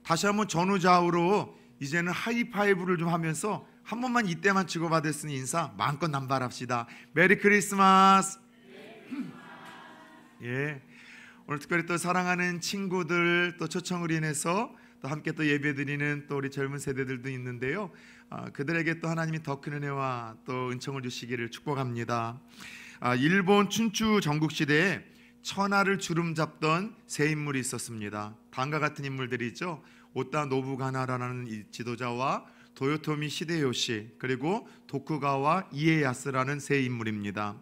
다시 한번 전후좌우로 이제는 하이파이브를 좀 하면서 한 번만 이때만 주고받았으니 인사 마음껏 남발합시다. 메리 크리스마스. 예, 오늘 특별히 또 사랑하는 친구들 또 초청을 인해서 또 함께 또 예배드리는 또 우리 젊은 세대들도 있는데요. 그들에게 또 하나님이 더 큰 은혜와 또 은총을 주시기를 축복합니다. 일본 춘추 전국시대에 천하를 주름잡던 세 인물이 있었습니다. 다음과 같은 인물들이 있죠. 오다 노부가나라는 이 지도자와 도요토미 히데요시, 그리고 도쿠가와 이에야스라는 세 인물입니다.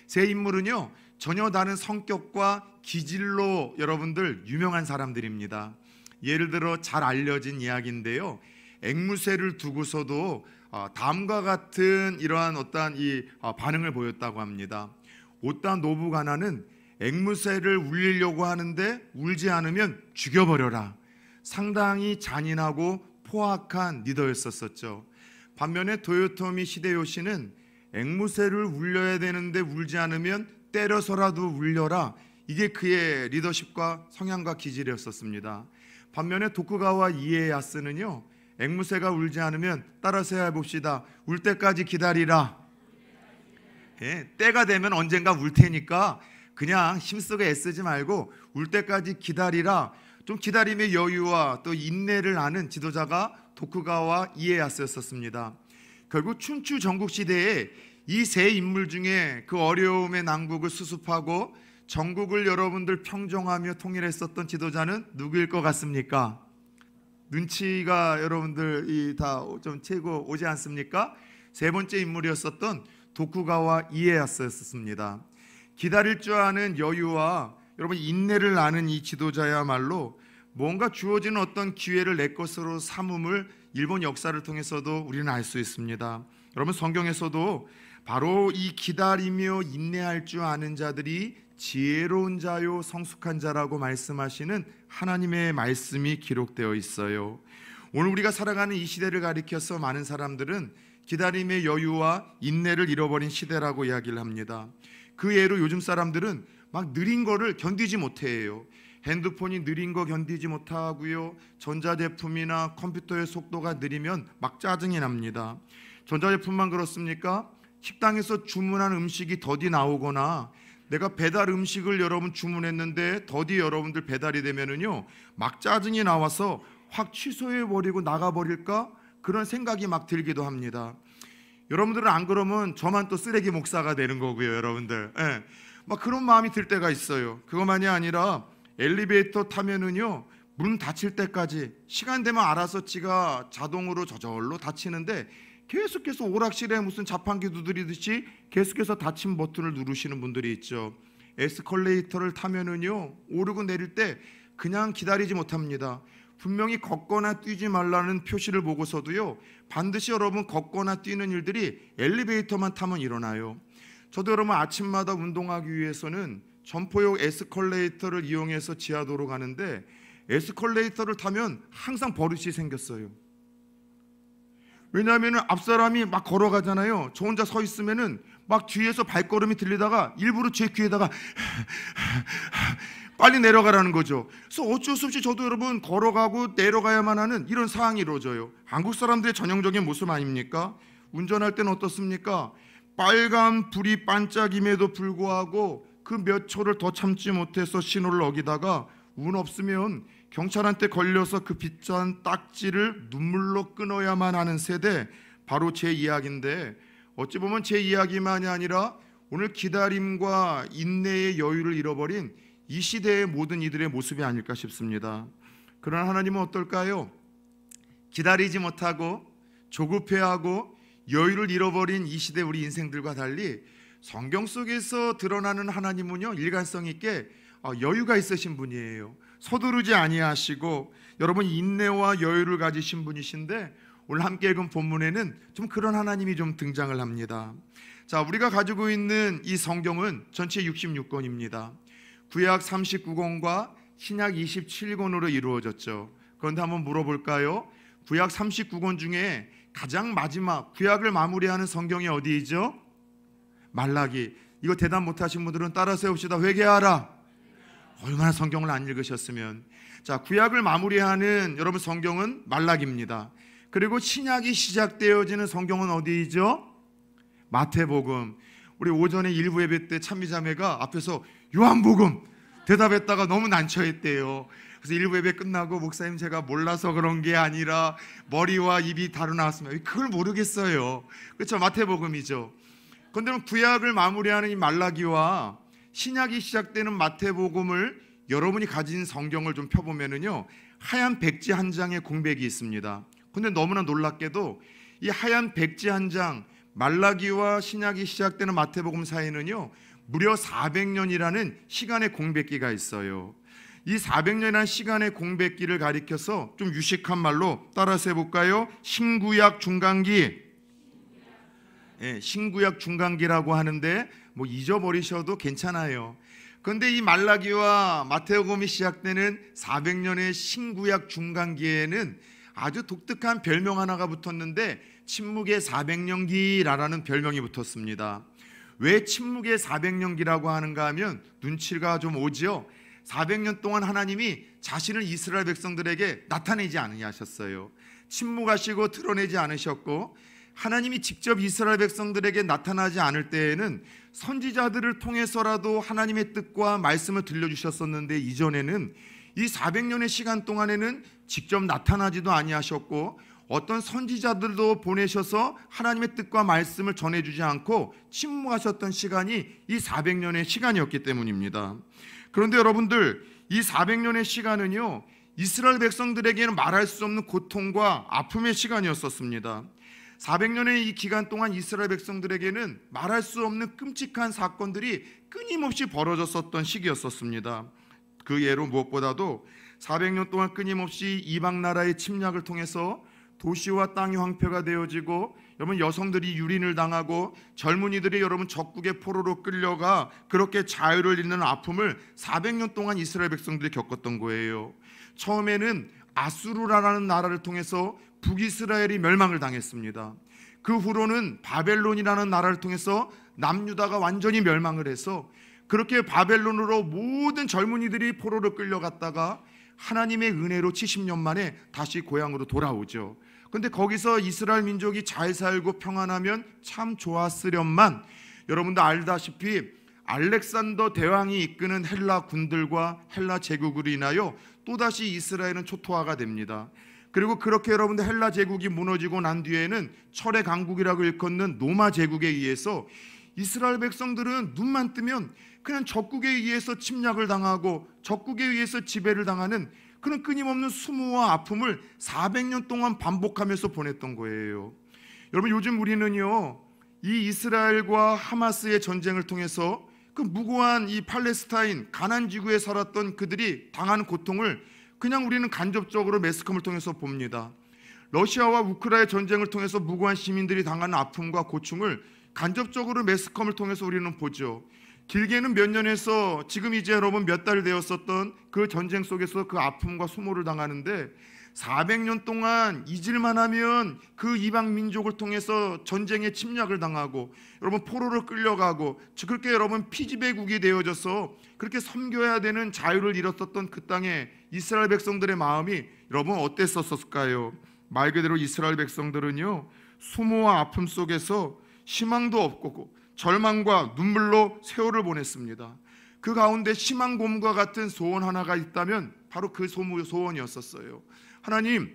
세 인물은요, 전혀 다른 성격과 기질로 여러분들 유명한 사람들입니다. 예를 들어 잘 알려진 이야기인데요, 앵무새를 두고서도 다음과 같은 이러한 어떠한 이 반응을 보였다고 합니다. 오다 노부가나는 앵무새를 울리려고 하는데 울지 않으면 죽여버려라. 상당히 잔인하고 포악한 리더였었죠. 반면에 도요토미 히데요시는 앵무새를 울려야 되는데 울지 않으면 때려서라도 울려라. 이게 그의 리더십과 성향과 기질이었었습니다. 반면에 도쿠가와 이에야스는요, 앵무새가 울지 않으면 따라서 해봅시다. 울 때까지 기다리라. 예, 때가 되면 언젠가 울 테니까 그냥 힘쓰고 애쓰지 말고 울 때까지 기다리라. 좀 기다림의 여유와 또 인내를 아는 지도자가 도쿠가와 이에야스였었습니다. 결국 춘추 전국시대에 이 세 인물 중에 그 어려움의 난국을 수습하고 전국을 여러분들 평정하며 통일했었던 지도자는 누구일 것 같습니까? 눈치가 여러분들 다 좀 채고 오지 않습니까? 세 번째 인물이었었던 도쿠가와 이에야스였습니다. 기다릴 줄 아는 여유와 여러분 인내를 아는 이 지도자야말로 뭔가 주어지는 어떤 기회를 내 것으로 삼음을 일본 역사를 통해서도 우리는 알 수 있습니다. 여러분 성경에서도 바로 이 기다리며 인내할 줄 아는 자들이 지혜로운 자요 성숙한 자라고 말씀하시는 하나님의 말씀이 기록되어 있어요. 오늘 우리가 살아가는 이 시대를 가리켜서 많은 사람들은 기다림의 여유와 인내를 잃어버린 시대라고 이야기를 합니다. 그 예로 요즘 사람들은 막 느린 거를 견디지 못해요. 핸드폰이 느린 거 견디지 못하고요, 전자제품이나 컴퓨터의 속도가 느리면 막 짜증이 납니다. 전자제품만 그렇습니까? 식당에서 주문한 음식이 더디 나오거나 내가 배달 음식을 여러분 주문했는데 더디 여러분들 배달이 되면은요, 막 짜증이 나와서 확 취소해버리고 나가버릴까? 그런 생각이 막 들기도 합니다. 여러분들은 안 그러면 저만 또 쓰레기 목사가 되는 거고요, 여러분들. 예. 막 그런 마음이 들 때가 있어요. 그것만이 아니라 엘리베이터 타면은요, 문 닫힐 때까지 시간 되면 알아서 지가 자동으로 저절로 닫히는데 계속해서 오락실에 무슨 자판기 두드리듯이 계속해서 닫힌 버튼을 누르시는 분들이 있죠. 에스컬레이터를 타면은요, 오르고 내릴 때 그냥 기다리지 못합니다. 분명히 걷거나 뛰지 말라는 표시를 보고서도요, 반드시 여러분 걷거나 뛰는 일들이 엘리베이터만 타면 일어나요. 저도 여러분 아침마다 운동하기 위해서는 점포용 에스컬레이터를 이용해서 지하도로 가는데 에스컬레이터를 타면 항상 버릇이 생겼어요. 왜냐하면 앞사람이 막 걸어가잖아요. 저 혼자 서 있으면은 막 뒤에서 발걸음이 들리다가 일부러 제 귀에다가 빨리 내려가라는 거죠. 그래서 어쩔 수 없이 저도 여러분 걸어가고 내려가야만 하는 이런 상황이 이루어져요. 한국 사람들의 전형적인 모습 아닙니까? 운전할 때는 어떻습니까? 빨간 불이 반짝임에도 불구하고 그 몇 초를 더 참지 못해서 신호를 어기다가 운 없으면 경찰한테 걸려서 그 비싼 딱지를 눈물로 끊어야만 하는 세대, 바로 제 이야기인데, 어찌 보면 제 이야기만이 아니라 오늘 기다림과 인내의 여유를 잃어버린 이 시대의 모든 이들의 모습이 아닐까 싶습니다. 그러나 하나님은 어떨까요? 기다리지 못하고 조급해하고 여유를 잃어버린 이 시대 우리 인생들과 달리 성경 속에서 드러나는 하나님은요, 일관성 있게 여유가 있으신 분이에요. 서두르지 아니하시고 여러분 인내와 여유를 가지신 분이신데, 오늘 함께 읽은 본문에는 좀 그런 하나님이 좀 등장을 합니다. 자, 우리가 가지고 있는 이 성경은 전체 66권입니다. 구약 39권과 신약 27권으로 이루어졌죠. 그런데 한번 물어볼까요? 구약 39권 중에 가장 마지막 구약을 마무리하는 성경이 어디이죠? 말라기. 이거 대답 못하신 분들은 따라서 해봅시다. 회개하라. 얼마나 성경을 안 읽으셨으면. 자, 구약을 마무리하는 여러분 성경은 말라기입니다. 그리고 신약이 시작되어지는 성경은 어디이죠? 마태복음. 우리 오전에 일부 예배 때 찬미자매가 앞에서 요한복음 대답했다가 너무 난처했대요. 그래서 일부 예배 끝나고 목사님 제가 몰라서 그런 게 아니라 머리와 입이 다르 나왔습니다. 그걸 모르겠어요. 그렇죠? 마태복음이죠. 그런데 구약을 마무리하는 이 말라기와 신약이 시작되는 마태복음을 여러분이 가진 성경을 좀 펴보면은요, 하얀 백지 한 장의 공백이 있습니다. 근데 너무나 놀랍게도 이 하얀 백지 한 장, 말라기와 신약이 시작되는 마태복음 사이는요 무려 400년이라는 시간의 공백기가 있어요. 이 400년이라는 시간의 공백기를 가리켜서 좀 유식한 말로 따라서 해볼까요? 신구약 중간기. 신구약 중간기라고 하는데 뭐 잊어버리셔도 괜찮아요. 그런데 이 말라기와 마태복음이 시작되는 400년의 신구약 중간기에는 아주 독특한 별명 하나가 붙었는데 침묵의 400년기라는 별명이 붙었습니다. 왜 침묵의 400년기라고 하는가 하면 눈치가 좀 오지요. 400년 동안 하나님이 자신을 이스라엘 백성들에게 나타내지 않으셨어요. 침묵하시고 드러내지 않으셨고, 하나님이 직접 이스라엘 백성들에게 나타나지 않을 때에는 선지자들을 통해서라도 하나님의 뜻과 말씀을 들려주셨었는데, 이전에는 이 400년의 시간 동안에는 직접 나타나지도 아니하셨고 어떤 선지자들도 보내셔서 하나님의 뜻과 말씀을 전해주지 않고 침묵하셨던 시간이 이 400년의 시간이었기 때문입니다. 그런데 여러분들, 이 400년의 시간은요 이스라엘 백성들에게는 말할 수 없는 고통과 아픔의 시간이었었습니다. 400년의 이 기간 동안 이스라엘 백성들에게는 말할 수 없는 끔찍한 사건들이 끊임없이 벌어졌었던 시기였었습니다. 그 예로 무엇보다도 400년 동안 끊임없이 이방 나라의 침략을 통해서 도시와 땅이 황폐가 되어지고, 여러분 여성들이 유린을 당하고 젊은이들이 여러분 적국의 포로로 끌려가 그렇게 자유를 잃는 아픔을 400년 동안 이스라엘 백성들이 겪었던 거예요. 처음에는 아수르라는 나라를 통해서 북이스라엘이 멸망을 당했습니다. 그 후로는 바벨론이라는 나라를 통해서 남유다가 완전히 멸망을 해서 그렇게 바벨론으로 모든 젊은이들이 포로로 끌려갔다가 하나님의 은혜로 70년 만에 다시 고향으로 돌아오죠. 그런데 거기서 이스라엘 민족이 잘 살고 평안하면 참 좋았으련만, 여러분도 알다시피 알렉산더 대왕이 이끄는 헬라 군들과 헬라 제국으로 인하여 또다시 이스라엘은 초토화가 됩니다. 그리고 그렇게 여러분들 헬라 제국이 무너지고 난 뒤에는 철의 강국이라고 일컫는 로마 제국에 의해서 이스라엘 백성들은 눈만 뜨면 그냥 적국에 의해서 침략을 당하고 적국에 의해서 지배를 당하는 그런 끊임없는 수모와 아픔을 400년 동안 반복하면서 보냈던 거예요. 여러분, 요즘 우리는요 이 이스라엘과 하마스의 전쟁을 통해서 그 무고한 이 팔레스타인 가나안 지구에 살았던 그들이 당하는 고통을 그냥 우리는 간접적으로 매스컴을 통해서 봅니다. 러시아와 우크라이나 전쟁을 통해서 무고한 시민들이 당하는 아픔과 고충을 간접적으로 매스컴을 통해서 우리는 보죠. 길게는 몇 년에서 지금 이제 여러분 몇 달 되었었던 그 전쟁 속에서 그 아픔과 수모를 당하는데, 400년 동안 잊을만 하면 그 이방 민족을 통해서 전쟁에 침략을 당하고 여러분 포로로 끌려가고 그렇게 여러분 피지배국이 되어져서 그렇게 섬겨야 되는 자유를 잃었었던 그 땅에 이스라엘 백성들의 마음이 여러분 어땠었을까요? 말 그대로 이스라엘 백성들은요 수모와 아픔 속에서 희망도 없고 절망과 눈물로 세월을 보냈습니다. 그 가운데 희망 고문과 같은 소원 하나가 있다면 바로 그 소원이었었어요. 하나님,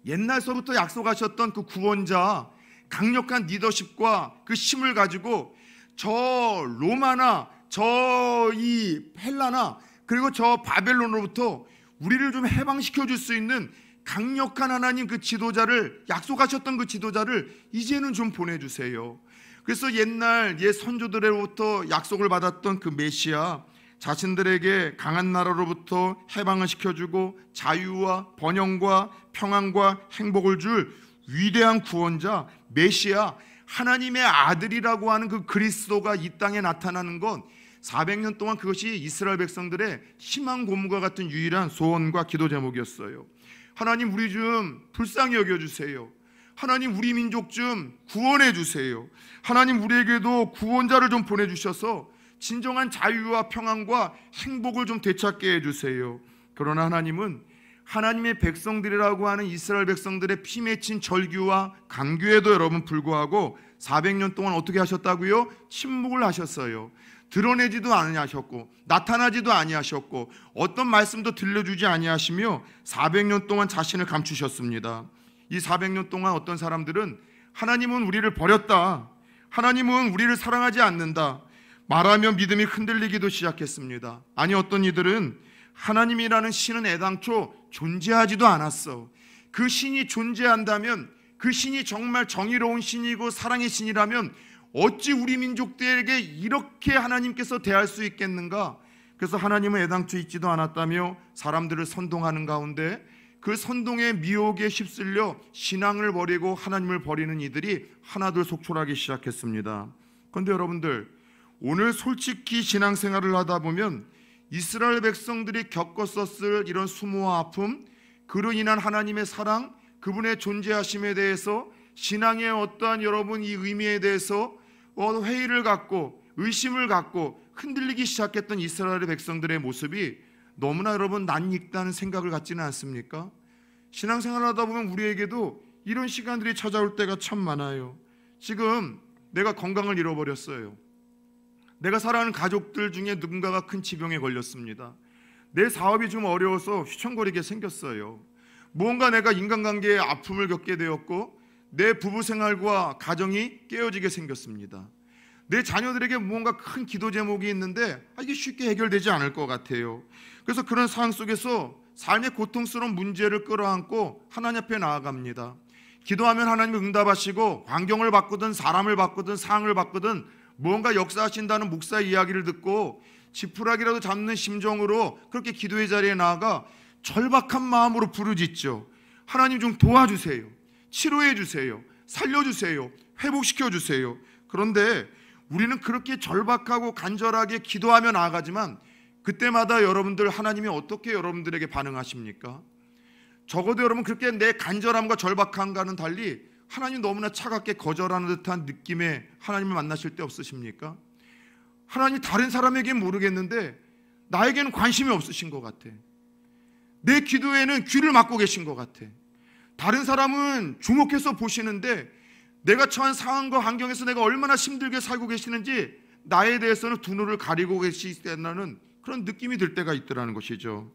옛날서부터 약속하셨던 그 구원자, 강력한 리더십과 그 힘을 가지고 저 로마나 저 이 헬라나 그리고 저 바벨론으로부터 우리를 좀 해방시켜 줄 수 있는 강력한 하나님 그 지도자를, 약속하셨던 그 지도자를 이제는 좀 보내주세요. 그래서 옛날 옛 선조들로부터 약속을 받았던 그 메시아, 자신들에게 강한 나라로부터 해방을 시켜주고 자유와 번영과 평안과 행복을 줄 위대한 구원자 메시아, 하나님의 아들이라고 하는 그 그리스도가 이 땅에 나타나는 건 400년 동안 그것이 이스라엘 백성들의 희망 고문과 같은 유일한 소원과 기도 제목이었어요. 하나님, 우리 좀 불쌍히 여겨주세요. 하나님, 우리 민족 좀 구원해 주세요. 하나님, 우리에게도 구원자를 좀 보내주셔서 진정한 자유와 평안과 행복을 좀 되찾게 해주세요. 그러나 하나님은 하나님의 백성들이라고 하는 이스라엘 백성들의 피 맺힌 절규와 강규에도 여러분 불구하고 400년 동안 어떻게 하셨다고요? 침묵을 하셨어요. 드러내지도 아니하셨고 나타나지도 아니하셨고 어떤 말씀도 들려주지 아니하시며 400년 동안 자신을 감추셨습니다. 이 400년 동안 어떤 사람들은 하나님은 우리를 버렸다, 하나님은 우리를 사랑하지 않는다 말하며 믿음이 흔들리기도 시작했습니다. 아니, 어떤 이들은 하나님이라는 신은 애당초 존재하지도 않았어. 그 신이 존재한다면, 그 신이 정말 정의로운 신이고 사랑의 신이라면 어찌 우리 민족들에게 이렇게 하나님께서 대할 수 있겠는가? 그래서 하나님은 애당초 있지도 않았다며 사람들을 선동하는 가운데 그 선동의 미혹에 휩쓸려 신앙을 버리고 하나님을 버리는 이들이 하나둘 속출하기 시작했습니다. 그런데 여러분들, 오늘 솔직히 신앙생활을 하다 보면 이스라엘 백성들이 겪었었을 이런 수모와 아픔, 그로 인한 하나님의 사랑, 그분의 존재하심에 대해서 신앙의 어떠한 여러분 이 의미에 대해서 회의를 갖고 의심을 갖고 흔들리기 시작했던 이스라엘의 백성들의 모습이 너무나 여러분 낯익다는 생각을 갖지는 않습니까? 신앙생활을 하다 보면 우리에게도 이런 시간들이 찾아올 때가 참 많아요. 지금 내가 건강을 잃어버렸어요. 내가 사랑하는 가족들 중에 누군가가 큰 지병에 걸렸습니다. 내 사업이 좀 어려워서 휘청거리게 생겼어요. 무언가 내가 인간관계에 아픔을 겪게 되었고 내 부부생활과 가정이 깨어지게 생겼습니다. 내 자녀들에게 무언가 큰 기도 제목이 있는데 이게 쉽게 해결되지 않을 것 같아요. 그래서 그런 상황 속에서 삶의 고통스러운 문제를 끌어안고 하나님 앞에 나아갑니다. 기도하면 하나님이 응답하시고 환경을 바꾸든 사람을 바꾸든 상황을 바꾸든 무언가 역사하신다는 목사의 이야기를 듣고 지푸라기라도 잡는 심정으로 그렇게 기도의 자리에 나아가 절박한 마음으로 부르짖죠. 하나님 좀 도와주세요. 치료해 주세요. 살려주세요. 회복시켜 주세요. 그런데 우리는 그렇게 절박하고 간절하게 기도하며 나아가지만 그때마다 여러분들 하나님이 어떻게 여러분들에게 반응하십니까? 적어도 여러분 그렇게 내 간절함과 절박함과는 달리 하나님 너무나 차갑게 거절하는 듯한 느낌의 하나님을 만나실 때 없으십니까? 하나님 다른 사람에게는 모르겠는데 나에게는 관심이 없으신 것 같아. 내 기도에는 귀를 막고 계신 것 같아. 다른 사람은 주목해서 보시는데 내가 처한 상황과 환경에서 내가 얼마나 힘들게 살고 계시는지 나에 대해서는 두 눈을 가리고 계시다는 그런 느낌이 들 때가 있더라는 것이죠.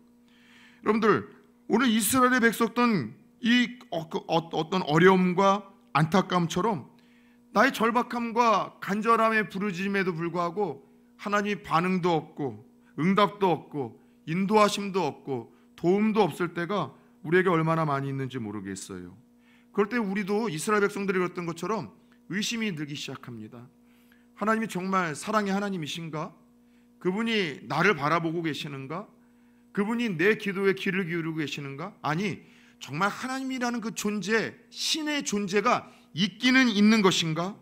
여러분들, 오늘 이스라엘의 백성들 이 어떤 어려움과 안타까움처럼 나의 절박함과 간절함의 부르짖음에도 불구하고 하나님이 반응도 없고 응답도 없고 인도하심도 없고 도움도 없을 때가 우리에게 얼마나 많이 있는지 모르겠어요. 그럴 때 우리도 이스라엘 백성들이 그랬던 것처럼 의심이 들기 시작합니다. 하나님이 정말 사랑의 하나님이신가? 그분이 나를 바라보고 계시는가? 그분이 내 기도에 귀를 기울이고 계시는가? 아니, 정말 하나님이라는 그 존재, 신의 존재가 있기는 있는 것인가?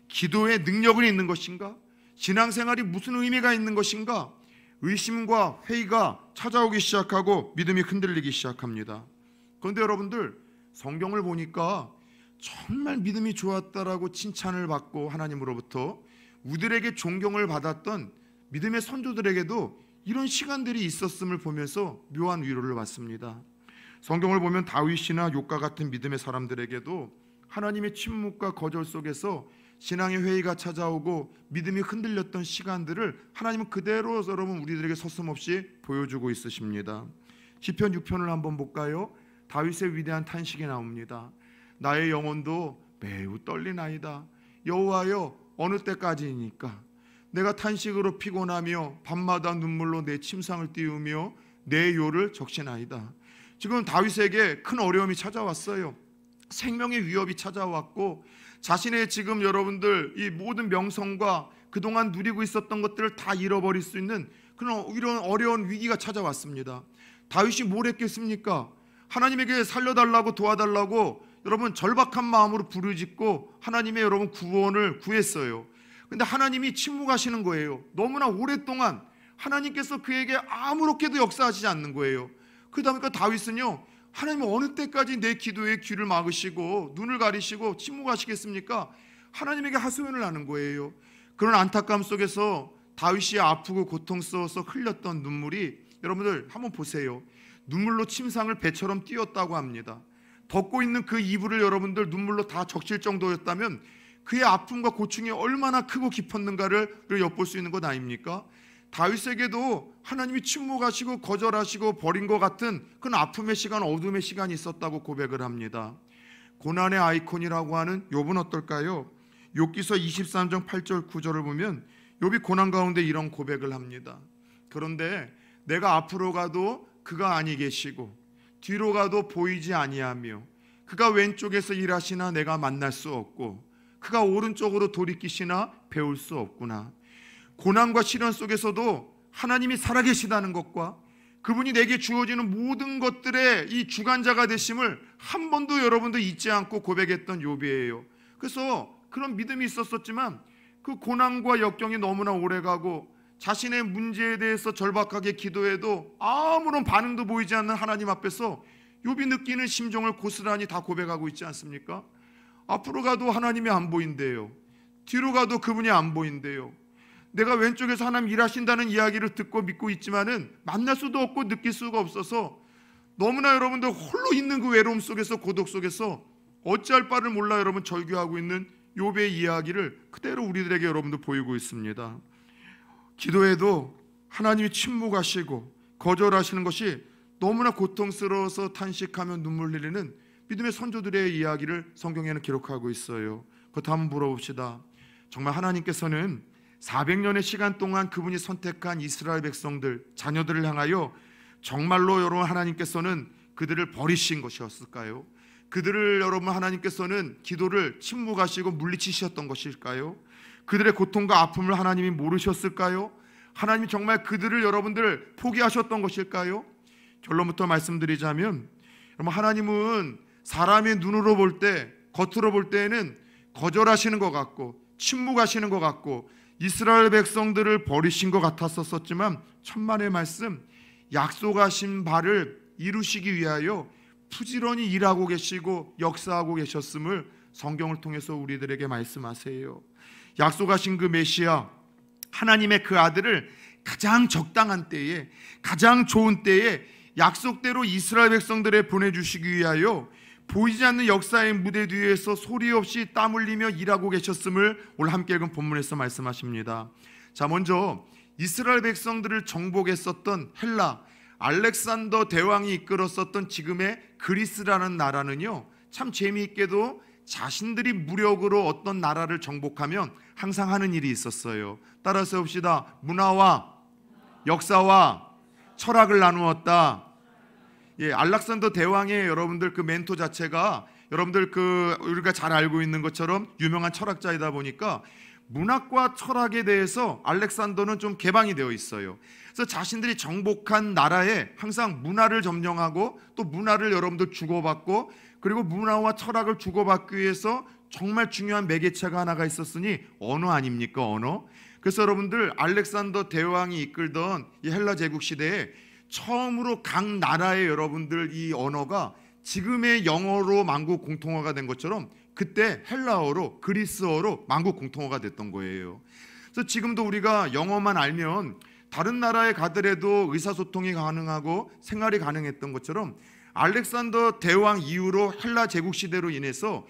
기도의 능력은 있는 것인가? 신앙생활이 무슨 의미가 있는 것인가? 의심과 회의가 찾아오기 시작하고 믿음이 흔들리기 시작합니다. 그런데 여러분들, 성경을 보니까 정말 믿음이 좋았다라고 칭찬을 받고 하나님으로부터 우리들에게 존경을 받았던 믿음의 선조들에게도 이런 시간들이 있었음을 보면서 묘한 위로를 받습니다. 성경을 보면 다윗이나 욥과 같은 믿음의 사람들에게도 하나님의 침묵과 거절 속에서 신앙의 회의가 찾아오고 믿음이 흔들렸던 시간들을 하나님은 그대로 여러분 우리들에게 서슴없이 보여주고 있으십니다. 시편 6편을 한번 볼까요? 다윗의 위대한 탄식이 나옵니다. 나의 영혼도 매우 떨리나이다. 여호와여, 어느 때까지이니까? 내가 탄식으로 피곤하며 밤마다 눈물로 내 침상을 띄우며 내 요를 적시나이다. 지금 다윗에게 큰 어려움이 찾아왔어요. 생명의 위협이 찾아왔고 자신의 지금 여러분들 이 모든 명성과 그동안 누리고 있었던 것들을 다 잃어버릴 수 있는 그런 이런 어려운 위기가 찾아왔습니다. 다윗이 뭘 했겠습니까? 하나님에게 살려달라고 도와달라고 여러분 절박한 마음으로 부르짖고 하나님의 여러분 구원을 구했어요. 근데 하나님이 침묵하시는 거예요. 너무나 오랫동안 하나님께서 그에게 아무렇게도 역사하시지 않는 거예요. 그러다 보니까 다윗은요, 하나님 어느 때까지 내 기도에 귀를 막으시고 눈을 가리시고 침묵하시겠습니까? 하나님에게 하소연을 하는 거예요. 그런 안타까움 속에서 다윗이 아프고 고통스러워서 흘렸던 눈물이, 여러분들 한번 보세요. 눈물로 침상을 배처럼 띄었다고 합니다. 덮고 있는 그 이불을 여러분들 눈물로 다 적실 정도였다면 그의 아픔과 고충이 얼마나 크고 깊었는가를 엿볼 수 있는 것 아닙니까? 다윗에게도 하나님이 침묵하시고 거절하시고 버린 것 같은 그런 아픔의 시간, 어둠의 시간이 있었다고 고백을 합니다. 고난의 아이콘이라고 하는 욥은 어떨까요? 욥기서 23장 8절 9절을 보면 욥이 고난 가운데 이런 고백을 합니다. 그런데 내가 앞으로 가도 그가 아니 계시고 뒤로 가도 보이지 아니하며 그가 왼쪽에서 일하시나 내가 만날 수 없고 그가 오른쪽으로 돌이키시나 배울 수 없구나. 고난과 시련 속에서도 하나님이 살아계시다는 것과 그분이 내게 주어지는 모든 것들의 이 주관자가 되심을 한 번도 여러분도 잊지 않고 고백했던 욥이에요. 그래서 그런 믿음이 있었지만 그 고난과 역경이 너무나 오래가고 자신의 문제에 대해서 절박하게 기도해도 아무런 반응도 보이지 않는 하나님 앞에서 욥이 느끼는 심정을 고스란히 다 고백하고 있지 않습니까? 앞으로 가도 하나님이 안 보인대요. 뒤로 가도 그분이 안 보인대요. 내가 왼쪽에서 하나님 일하신다는 이야기를 듣고 믿고 있지만은 만날 수도 없고 느낄 수가 없어서 너무나 여러분들 홀로 있는 그 외로움 속에서, 고독 속에서 어찌할 바를 몰라 여러분 절규하고 있는 욥의 이야기를 그대로 우리들에게 여러분들 보이고 있습니다. 기도해도 하나님이 침묵하시고 거절하시는 것이 너무나 고통스러워서 탄식하며 눈물 흘리는 믿음의 선조들의 이야기를 성경에는 기록하고 있어요. 그것도 한번 물어봅시다. 정말 하나님께서는 400년의 시간 동안 그분이 선택한 이스라엘 백성들, 자녀들을 향하여 정말로 여러분 하나님께서는 그들을 버리신 것이었을까요? 그들을 여러분 하나님께서는 기도를 침묵하시고 물리치셨던 것일까요? 그들의 고통과 아픔을 하나님이 모르셨을까요? 하나님이 정말 그들을 여러분들 포기하셨던 것일까요? 결론부터 말씀드리자면 여러분, 하나님은 사람의 눈으로 볼 때, 겉으로 볼 때에는 거절하시는 것 같고 침묵하시는 것 같고 이스라엘 백성들을 버리신 것 같았었지만 천만의 말씀, 약속하신 바를 이루시기 위하여 부지런히 일하고 계시고 역사하고 계셨음을 성경을 통해서 우리들에게 말씀하세요. 약속하신 그 메시아, 하나님의 그 아들을 가장 적당한 때에, 가장 좋은 때에 약속대로 이스라엘 백성들에 보내주시기 위하여 보이지 않는 역사의 무대 뒤에서 소리 없이 땀 흘리며 일하고 계셨음을 오늘 함께 읽은 본문에서 말씀하십니다. 자, 먼저 이스라엘 백성들을 정복했었던 헬라, 알렉산더 대왕이 이끌었었던 지금의 그리스라는 나라는요, 참 재미있게도 자신들이 무력으로 어떤 나라를 정복하면 항상 하는 일이 있었어요. 따라서 봅시다. 문화와 역사와 철학을 나누었다. 알렉산더 대왕의 여러분들 그 멘토 자체가 여러분들 우리가 잘 알고 있는 것처럼 유명한 철학자이다 보니까 문학과 철학에 대해서 알렉산더는 좀 개방이 되어 있어요. 그래서 자신들이 정복한 나라에 항상 문화를 점령하고 또 문화를 여러분들 주고받고, 그리고 문화와 철학을 주고받기 위해서 정말 중요한 매개체가 하나가 있었으니 언어 아닙니까? 언어. 그래서 여러분들 알렉산더 대왕이 이끌던 이 헬라 제국 시대에 처음으로 각 나라의 여러분들 이 언어가 지금의 영어로 만국 공통어가 된 것처럼 그때 헬라어로, 그리스어로 만국 공통어가 됐던 거예요. 그래서 지금도 우리가 영어만 알면 다른 나라에 가더라도 의사소통이 가능하고 생활이 가능했던 것처럼 알렉산더 대왕 이후로 헬라 제국 시대로 인해서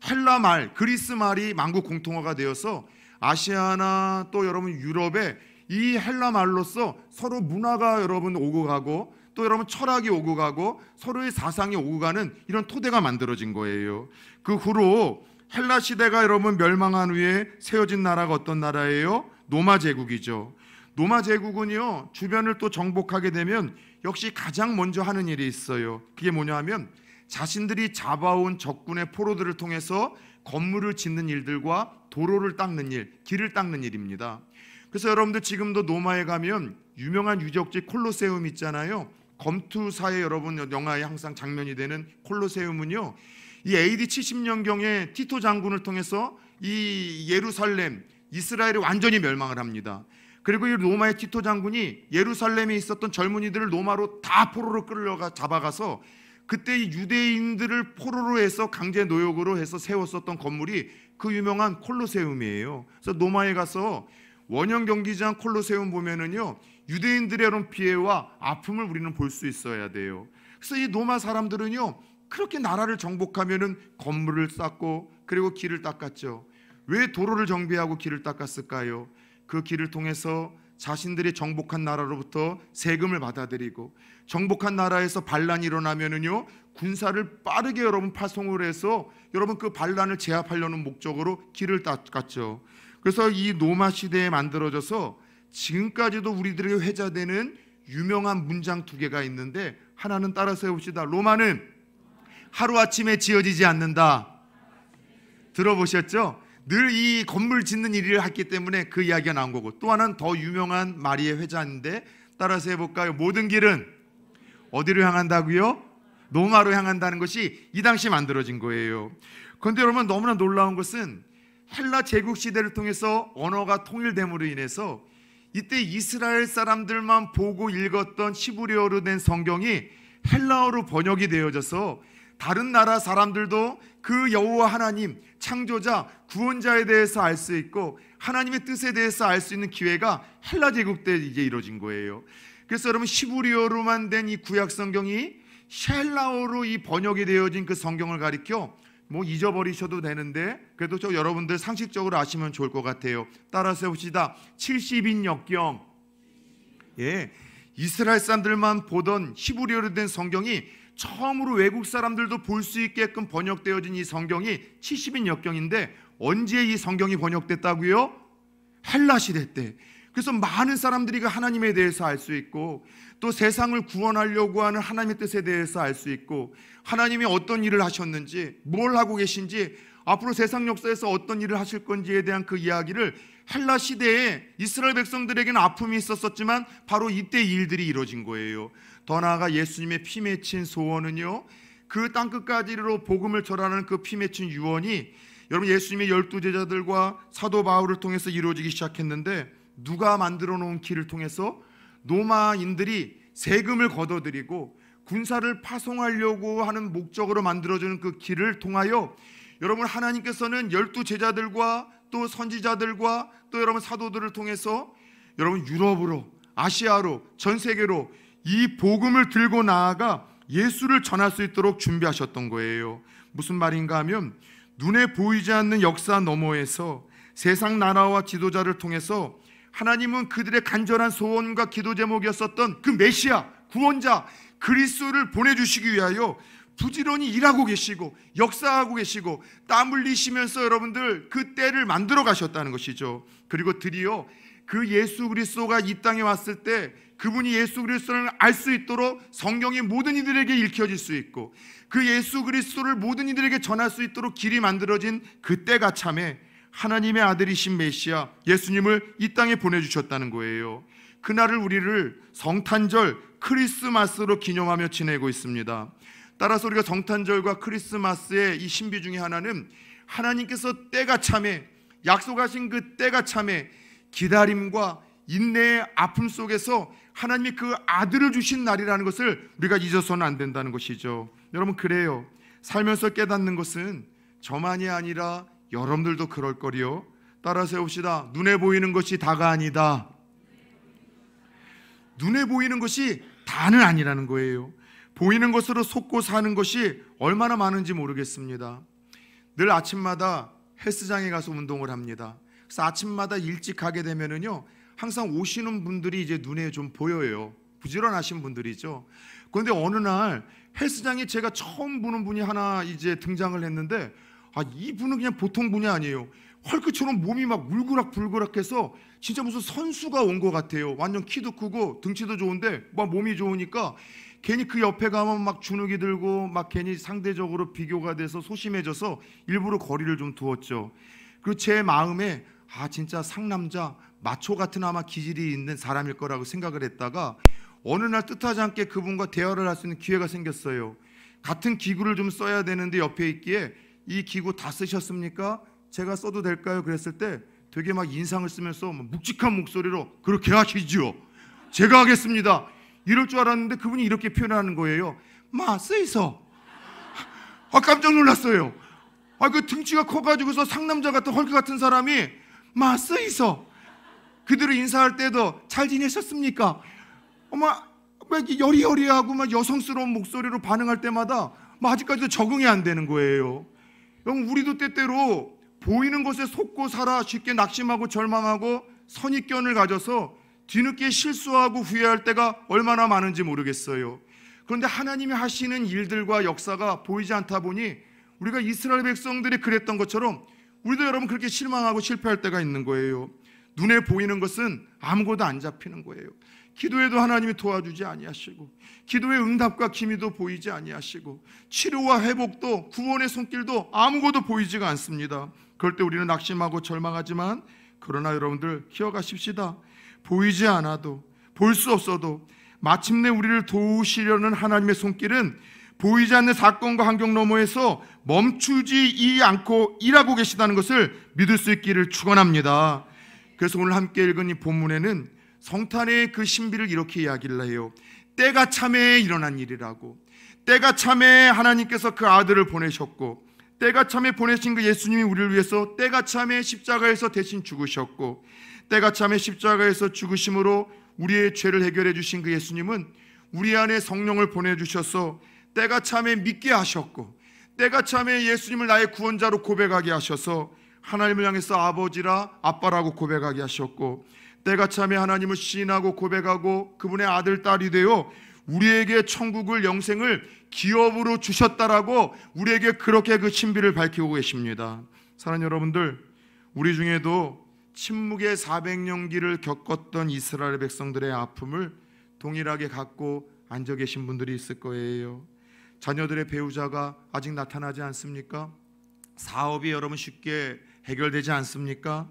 헬라 말, 그리스 말이 만국 공통어가 되어서 아시아나 또 여러분 유럽에 이 헬라 말로서 서로 문화가 여러분 오고 가고 또 여러분 철학이 오고 가고 서로의 사상이 오고 가는 이런 토대가 만들어진 거예요. 그 후로 헬라 시대가 여러분 멸망한 후에 세워진 나라가 어떤 나라예요? 로마 제국이죠. 로마 제국은요, 주변을 또 정복하게 되면 역시 가장 먼저 하는 일이 있어요. 그게 뭐냐 하면 자신들이 잡아온 적군의 포로들을 통해서 건물을 짓는 일들과 도로를 닦는 일, 길을 닦는 일입니다. 그래서 여러분들 지금도 로마에 가면 유명한 유적지 콜로세움 있잖아요. 검투사의 여러분 영화에 항상 장면이 되는 콜로세움은요, 이 AD 70년경에 티토 장군을 통해서 이 예루살렘, 이스라엘이 완전히 멸망을 합니다. 그리고 이 로마의 티토 장군이 예루살렘에 있었던 젊은이들을 로마로 다 포로로 끌려가 잡아가서 그때 이 유대인들을 포로로 해서 강제 노역으로 해서 세웠었던 건물이 그 유명한 콜로세움이에요. 그래서 로마에 가서 원형 경기장 콜로세움 보면은요, 유대인들의 이런 피해와 아픔을 우리는 볼 수 있어야 돼요. 그래서 이 로마 사람들은요, 그렇게 나라를 정복하면은 건물을 쌓고 그리고 길을 닦았죠. 왜 도로를 정비하고 길을 닦았을까요? 그 길을 통해서 자신들이 정복한 나라로부터 세금을 받아들이고, 정복한 나라에서 반란이 일어나면은요, 군사를 빠르게 여러분 파송을 해서 여러분 그 반란을 제압하려는 목적으로 길을 닦았죠. 그래서 이 로마 시대에 만들어져서 지금까지도 우리들에게 회자되는 유명한 문장 두 개가 있는데, 하나는 따라서 해봅시다. 로마는 하루아침에 지어지지 않는다. 들어보셨죠? 늘 이 건물 짓는 일을 했기 때문에 그 이야기가 나온 거고, 또 하나는 더 유명한 마리의 회자인데, 따라서 해볼까요? 모든 길은 어디로 향한다고요? 로마로 향한다는 것이 이 당시 만들어진 거예요. 그런데 여러분, 너무나 놀라운 것은 헬라 제국 시대를 통해서 언어가 통일됨으로 인해서 이때 이스라엘 사람들만 보고 읽었던 히브리어로 된 성경이 헬라어로 번역이 되어져서 다른 나라 사람들도 그 여호와 하나님, 창조자, 구원자에 대해서 알 수 있고 하나님의 뜻에 대해서 알 수 있는 기회가 헬라 제국 때 이제 이루어진 거예요. 그래서 여러분, 히브리어로만 된 이 구약 성경이 헬라어로 이 번역이 되어진 그 성경을 가리켜 뭐 잊어버리셔도 되는데, 그래도 저 여러분들 상식적으로 아시면 좋을 것 같아요. 따라서 해봅시다. 70인 역경. 예, 이스라엘 사람들만 보던 히브리어로 된 성경이 처음으로 외국 사람들도 볼 수 있게끔 번역되어진 이 성경이 70인 역경인데, 언제 이 성경이 번역됐다고요? 헬라 시대 때. 그래서 많은 사람들이 그 하나님에 대해서 알 수 있고, 또 세상을 구원하려고 하는 하나님의 뜻에 대해서 알 수 있고, 하나님이 어떤 일을 하셨는지, 뭘 하고 계신지, 앞으로 세상 역사에서 어떤 일을 하실 건지에 대한 그 이야기를, 헬라 시대에 이스라엘 백성들에게는 아픔이 있었지만 바로 이때 일들이 이루어진 거예요. 더 나아가 예수님의 피 맺힌 소원은요, 그 땅끝까지로 복음을 전하는 그 피 맺힌 유언이 여러분 예수님의 12제자들과 사도 바울을 통해서 이루어지기 시작했는데, 누가 만들어 놓은 길을 통해서 로마인들이 세금을 걷어들이고 군사를 파송하려고 하는 목적으로 만들어주는 그 길을 통하여 여러분 하나님께서는 12제자들과 또 선지자들과 또 여러분 사도들을 통해서 여러분 유럽으로, 아시아로, 전 세계로 이 복음을 들고 나아가 예수를 전할 수 있도록 준비하셨던 거예요. 무슨 말인가 하면, 눈에 보이지 않는 역사 너머에서 세상 나라와 지도자를 통해서 하나님은 그들의 간절한 소원과 기도 제목이었었던 그 메시아, 구원자 그리스도를 보내주시기 위하여 부지런히 일하고 계시고 역사하고 계시고 땀 흘리시면서 여러분들 그 때를 만들어 가셨다는 것이죠. 그리고 드디어 그 예수 그리스도가 이 땅에 왔을 때 그분이 예수 그리스도를 알 수 있도록 성경이 모든 이들에게 읽혀질 수 있고, 그 예수 그리스도를 모든 이들에게 전할 수 있도록 길이 만들어진 그 때가 참에 하나님의 아들이신 메시아 예수님을 이 땅에 보내주셨다는 거예요. 그날을 우리를 성탄절 크리스마스로 기념하며 지내고 있습니다. 따라서 우리가 성탄절과 크리스마스의 이 신비 중에 하나는 하나님께서 때가 참에 약속하신 그 때가 참에 기다림과 인내의 아픔 속에서 하나님이 그 아들을 주신 날이라는 것을 우리가 잊어서는 안 된다는 것이죠. 여러분, 그래요. 살면서 깨닫는 것은 저만이 아니라 여러분들도 그럴 거리요. 따라서 해봅시다. 눈에 보이는 것이 다가 아니다. 눈에 보이는 것이 다는 아니라는 거예요. 보이는 것으로 속고 사는 것이 얼마나 많은지 모르겠습니다. 늘 아침마다 헬스장에 가서 운동을 합니다. 그래서 아침마다 일찍 가게 되면은요, 항상 오시는 분들이 이제 눈에 좀 보여요. 부지런하신 분들이죠. 그런데 어느 날 헬스장에 제가 처음 보는 분이 하나 이제 등장을 했는데, 이분은 그냥 보통 분이 아니에요. 헐크처럼 몸이 막 울그락불그락해서 진짜 무슨 선수가 온 것 같아요. 완전 키도 크고 등치도 좋은데 막 몸이 좋으니까 괜히 그 옆에 가면 막 주눅이 들고 막 괜히 상대적으로 비교가 돼서 소심해져서 일부러 거리를 좀 두었죠. 그리고 제 마음에 진짜 상남자 마초 같은 아마 기질이 있는 사람일 거라고 생각을 했다가 어느 날 뜻하지 않게 그분과 대화를 할 수 있는 기회가 생겼어요. 같은 기구를 좀 써야 되는데 옆에 있기에 이 기구 다 쓰셨습니까? 제가 써도 될까요? 그랬을 때 되게 막 인상을 쓰면서 묵직한 목소리로 그렇게 하시죠. 제가 하겠습니다. 이럴 줄 알았는데 그분이 이렇게 표현하는 거예요. 쓰이소. 깜짝 놀랐어요. 그 등치가 커가지고서 상남자 같은 헐크 같은 사람이 쓰이소. 그들을 인사할 때도 잘 지내셨습니까? 막 여리여리하고 막 여성스러운 목소리로 반응할 때마다 아직까지도 적응이 안 되는 거예요. 여러분, 우리도 때때로 보이는 것에 속고 살아 쉽게 낙심하고 절망하고 선입견을 가져서 뒤늦게 실수하고 후회할 때가 얼마나 많은지 모르겠어요. 그런데 하나님이 하시는 일들과 역사가 보이지 않다 보니 우리가 이스라엘 백성들이 그랬던 것처럼 우리도 여러분 그렇게 실망하고 실패할 때가 있는 거예요. 눈에 보이는 것은 아무것도 안 잡히는 거예요. 기도에도 하나님이 도와주지 아니하시고, 기도의 응답과 기미도 보이지 아니하시고, 치료와 회복도 구원의 손길도 아무것도 보이지가 않습니다. 그럴 때 우리는 낙심하고 절망하지만, 그러나 여러분들 기억하십시다. 보이지 않아도, 볼 수 없어도 마침내 우리를 도우시려는 하나님의 손길은 보이지 않는 사건과 환경 너머에서 멈추지 않고 일하고 계시다는 것을 믿을 수 있기를 축원합니다. 그래서 오늘 함께 읽은 이 본문에는 성탄의 그 신비를 이렇게 이야기를 해요. 때가 참에 일어난 일이라고. 때가 참에 하나님께서 그 아들을 보내셨고, 때가 참에 보내신 그 예수님이 우리를 위해서 때가 참에 십자가에서 대신 죽으셨고, 때가 참에 십자가에서 죽으심으로 우리의 죄를 해결해 주신 그 예수님은 우리 안에 성령을 보내주셔서 때가 참에 믿게 하셨고, 때가 참에 예수님을 나의 구원자로 고백하게 하셔서 하나님을 향해서 아버지라 아빠라고 고백하게 하셨고, 때가 참에 하나님을 시인하고 고백하고 그분의 아들 딸이 되어 우리에게 천국을 영생을 기업으로 주셨다라고 우리에게 그렇게 그 신비를 밝히고 계십니다. 사랑하는 여러분들, 우리 중에도 침묵의 400년기를 겪었던 이스라엘 백성들의 아픔을 동일하게 갖고 앉아 계신 분들이 있을 거예요. 자녀들의 배우자가 아직 나타나지 않습니까? 사업이 여러분 쉽게 해결되지 않습니까?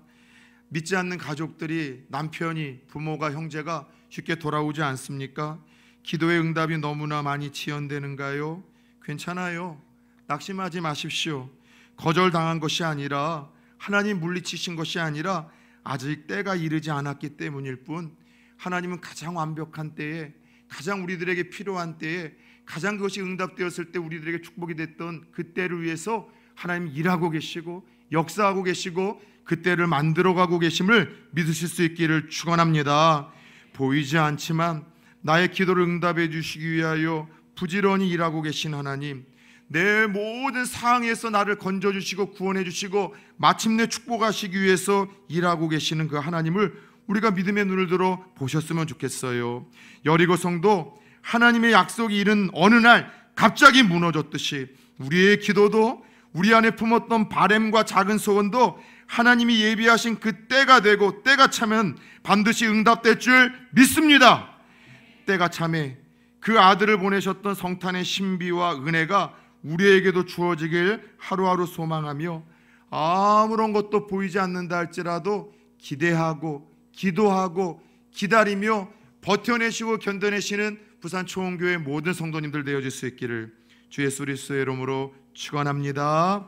믿지 않는 가족들이, 남편이, 부모가, 형제가 쉽게 돌아오지 않습니까? 기도의 응답이 너무나 많이 지연되는가요? 괜찮아요. 낙심하지 마십시오. 거절당한 것이 아니라, 하나님 물리치신 것이 아니라 아직 때가 이르지 않았기 때문일 뿐, 하나님은 가장 완벽한 때에, 가장 우리들에게 필요한 때에, 가장 그것이 응답되었을 때 우리들에게 축복이 됐던 그 때를 위해서 하나님 일하고 계시고 역사하고 계시고 그 때를 만들어가고 계심을 믿으실 수 있기를 축원합니다. 보이지 않지만 나의 기도를 응답해 주시기 위하여 부지런히 일하고 계신 하나님, 내 모든 상황에서 나를 건져주시고 구원해 주시고 마침내 축복하시기 위해서 일하고 계시는 그 하나님을 우리가 믿음의 눈을 들어 보셨으면 좋겠어요. 여리고 성도, 하나님의 약속이 이른 어느 날 갑자기 무너졌듯이 우리의 기도도, 우리 안에 품었던 바램과 작은 소원도 하나님이 예비하신 그 때가 되고 때가 차면 반드시 응답될 줄 믿습니다. 때가 참에 그 아들을 보내셨던 성탄의 신비와 은혜가 우리에게도 주어지길 하루하루 소망하며, 아무런 것도 보이지 않는다 할지라도 기대하고 기도하고 기다리며 버텨내시고 견뎌내시는 부산 초원교회 모든 성도님들 되어질 수 있기를 주 예수 그리스도의 이름으로 축원합니다.